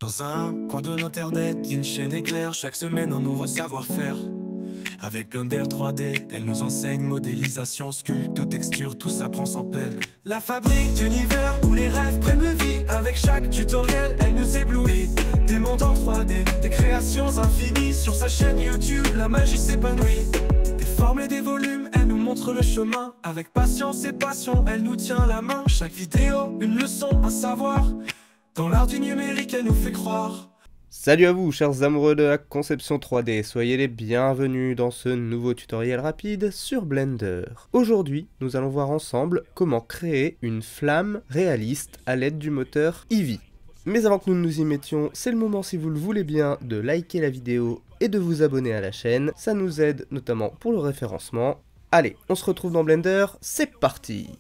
Dans un coin de l'internet, il y a une chaîne éclair. Chaque semaine un nouveau savoir-faire. Avec Blender 3D, elle nous enseigne modélisation, sculpte, texture, tout ça prend sans peine. La fabrique d'univers où les rêves prennent vie. Avec chaque tutoriel, elle nous éblouit. Des mondes en 3D, des créations infinies. Sur sa chaîne YouTube, la magie s'épanouit. Des formes et des volumes, elle nous montre le chemin. Avec patience et passion, elle nous tient la main. Chaque vidéo, une leçon, un savoir. Dans l'art du numérique, elle nous fait croire. Salut à vous, chers amoureux de la conception 3D, soyez les bienvenus dans ce nouveau tutoriel rapide sur Blender. Aujourd'hui, nous allons voir ensemble comment créer une flamme réaliste à l'aide du moteur Eevee. Mais avant que nous nous y mettions, c'est le moment, si vous le voulez bien, de liker la vidéo et de vous abonner à la chaîne. Ça nous aide notamment pour le référencement. Allez, on se retrouve dans Blender, c'est parti!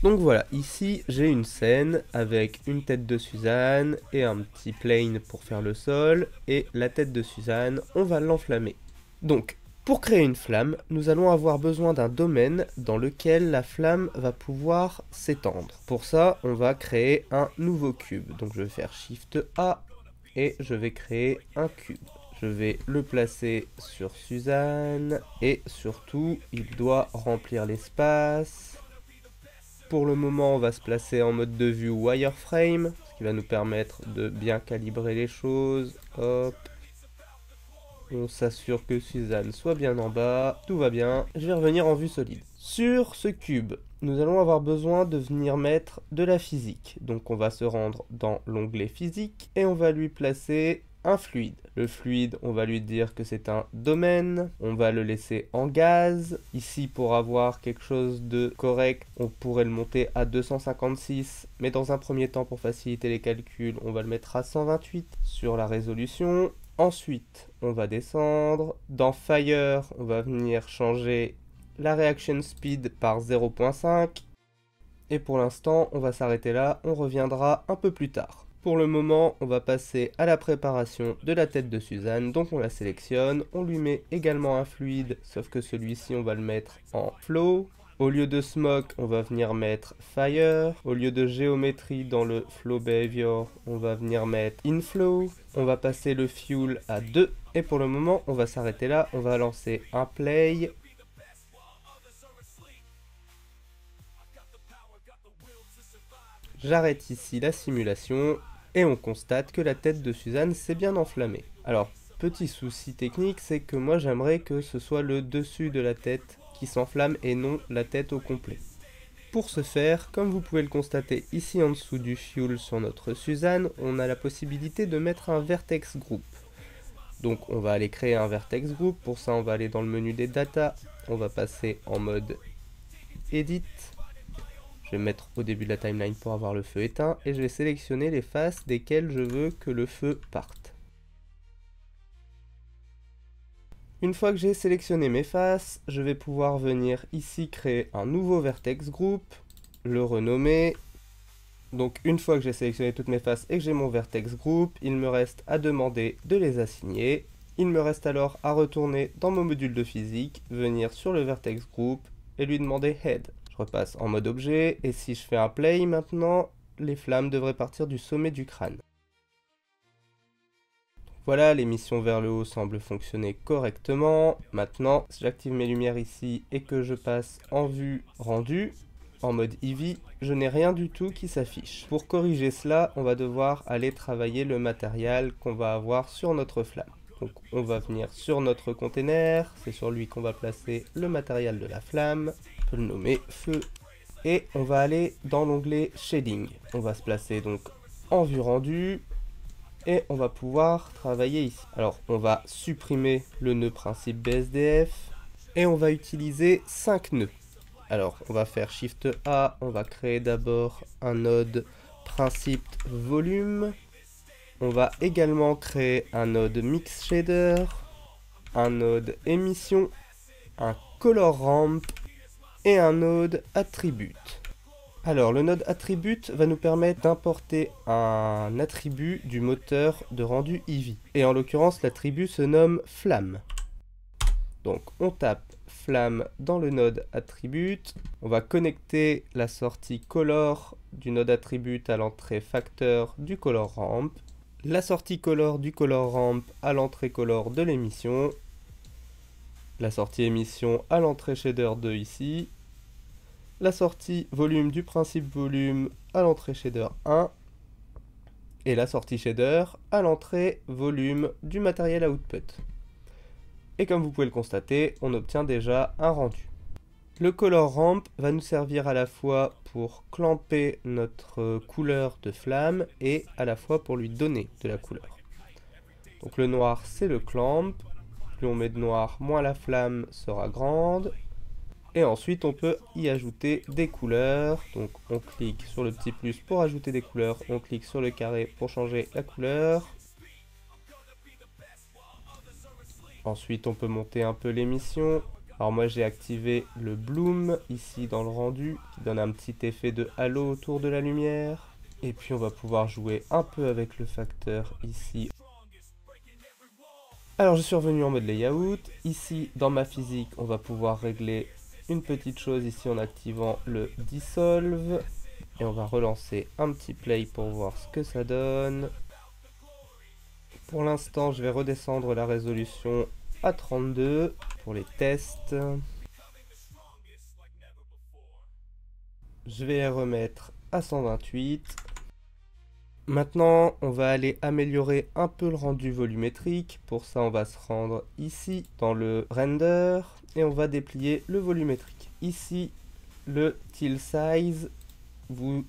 Donc voilà, ici j'ai une scène avec une tête de Suzanne et un petit plane pour faire le sol, et la tête de Suzanne, on va l'enflammer. Donc, pour créer une flamme, nous allons avoir besoin d'un domaine dans lequel la flamme va pouvoir s'étendre. Pour ça, on va créer un nouveau cube. Donc je vais faire Shift A et je vais créer un cube. Je vais le placer sur Suzanne et surtout, il doit remplir l'espace. Pour le moment, on va se placer en mode de vue wireframe, ce qui va nous permettre de bien calibrer les choses. Hop. On s'assure que Suzanne soit bien en bas, tout va bien. Je vais revenir en vue solide. Sur ce cube, nous allons avoir besoin de venir mettre de la physique. Donc on va se rendre dans l'onglet physique et on va lui placer un fluide. Le fluide, on va lui dire que c'est un domaine, on va le laisser en gaz. Ici, pour avoir quelque chose de correct, on pourrait le monter à 256, mais dans un premier temps, pour faciliter les calculs, on va le mettre à 128 sur la résolution. Ensuite, on va descendre. Dans Fire, on va venir changer la reaction speed par 0.5. Et pour l'instant, on va s'arrêter là, on reviendra un peu plus tard. Pour le moment, on va passer à la préparation de la tête de Suzanne, donc on la sélectionne, on lui met également un fluide, sauf que celui-ci on va le mettre en flow. Au lieu de smoke, on va venir mettre fire. Au lieu de géométrie dans le flow behavior, on va venir mettre inflow. On va passer le fuel à 2, et pour le moment, on va s'arrêter là, on va lancer un play. J'arrête ici la simulation. Et on constate que la tête de Suzanne s'est bien enflammée. Alors, petit souci technique, c'est que moi j'aimerais que ce soit le dessus de la tête qui s'enflamme et non la tête au complet. Pour ce faire, comme vous pouvez le constater ici en dessous du fuel sur notre Suzanne, on a la possibilité de mettre un vertex group. Donc on va aller créer un vertex group, pour ça on va aller dans le menu des data, on va passer en mode edit. Je vais me mettre au début de la timeline pour avoir le feu éteint et je vais sélectionner les faces desquelles je veux que le feu parte. Une fois que j'ai sélectionné mes faces, je vais pouvoir venir ici créer un nouveau vertex group, le renommer. Donc une fois que j'ai sélectionné toutes mes faces et que j'ai mon vertex group, il me reste à demander de les assigner. Il me reste alors à retourner dans mon module de physique, venir sur le vertex group et lui demander head. Je repasse en mode objet, et si je fais un play maintenant, les flammes devraient partir du sommet du crâne. Voilà, l'émission vers le haut semble fonctionner correctement. Maintenant, si j'active mes lumières ici et que je passe en vue rendue, en mode Eevee, je n'ai rien du tout qui s'affiche. Pour corriger cela, on va devoir aller travailler le matériel qu'on va avoir sur notre flamme. Donc on va venir sur notre container, c'est sur lui qu'on va placer le matériel de la flamme. On peut le nommer feu, et on va aller dans l'onglet shading. On va se placer donc en vue rendue et on va pouvoir travailler ici. Alors on va supprimer le nœud principe BSDF et on va utiliser 5 nœuds. Alors on va faire Shift A, on va créer d'abord un node principe volume. On va également créer un node mix shader, un node émission, un color ramp et un node attribute. Alors le node attribute va nous permettre d'importer un attribut du moteur de rendu Eevee. Et en l'occurrence l'attribut se nomme flamme. Donc on tape flamme dans le node attribute. On va connecter la sortie color du node attribute à l'entrée facteur du color ramp. la sortie color du color ramp à l'entrée color de l'émission, la sortie émission à l'entrée shader 2 ici, la sortie volume du principe volume à l'entrée shader 1, et la sortie shader à l'entrée volume du matériel output. Et comme vous pouvez le constater, on obtient déjà un rendu. Le color ramp va nous servir à la fois pour clamper notre couleur de flamme et à la fois pour lui donner de la couleur. Donc le noir c'est le clamp, plus on met de noir, moins la flamme sera grande. Et ensuite on peut y ajouter des couleurs, donc on clique sur le petit plus pour ajouter des couleurs, on clique sur le carré pour changer la couleur. Ensuite on peut monter un peu l'émission. Alors moi j'ai activé le bloom ici dans le rendu, qui donne un petit effet de halo autour de la lumière. Et puis on va pouvoir jouer un peu avec le facteur ici. Alors je suis revenu en mode layout, ici dans ma physique on va pouvoir régler une petite chose ici en activant le dissolve. Et on va relancer un petit play pour voir ce que ça donne. Pour l'instant je vais redescendre la résolution à 32 pour les tests. Je vais les remettre à 128. Maintenant, on va aller améliorer un peu le rendu volumétrique. Pour ça, on va se rendre ici dans le render et on va déplier le volumétrique. Ici, le till size,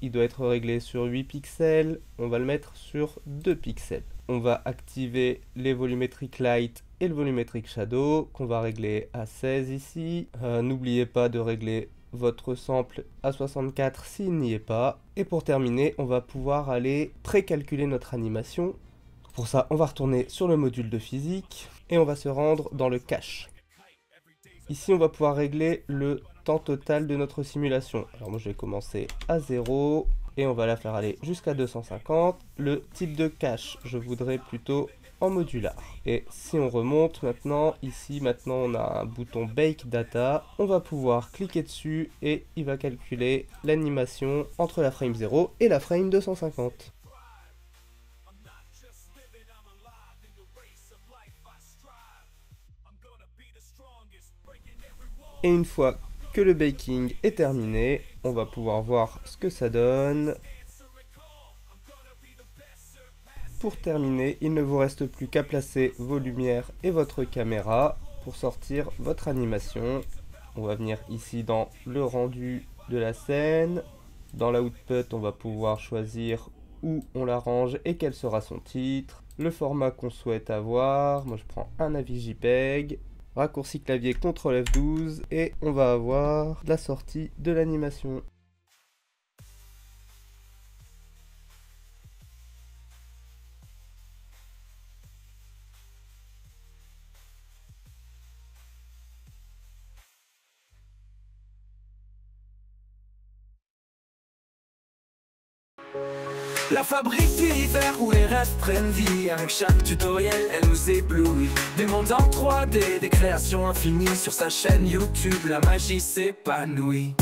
il doit être réglé sur 8 pixels. On va le mettre sur 2 pixels. On va activer les volumétriques light et le volumétrique shadow qu'on va régler à 16 ici. N'oubliez pas de régler votre sample à 64 s'il n'y est pas. Et pour terminer, on va pouvoir aller précalculer notre animation. Pour ça, on va retourner sur le module de physique et on va se rendre dans le cache. Ici, on va pouvoir régler le temps total de notre simulation. Alors moi, je vais commencer à 0 et on va la faire aller jusqu'à 250. Le type de cache, je voudrais plutôt en modular. Et si on remonte maintenant, ici maintenant on a un bouton Bake Data, on va pouvoir cliquer dessus et il va calculer l'animation entre la frame 0 et la frame 250. Et une fois que le baking est terminé, on va pouvoir voir ce que ça donne. Pour terminer, il ne vous reste plus qu'à placer vos lumières et votre caméra pour sortir votre animation. On va venir ici dans le rendu de la scène. Dans l'output, on va pouvoir choisir où on la range et quel sera son titre. Le format qu'on souhaite avoir. Moi, je prends un avis JPEG. Raccourci clavier CTRL F12 et on va avoir la sortie de l'animation. La fabrique d'univers où les rêves prennent vie. Avec chaque tutoriel, elle nous éblouit. Des mondes en 3D, des créations infinies. Sur sa chaîne YouTube, la magie s'épanouit.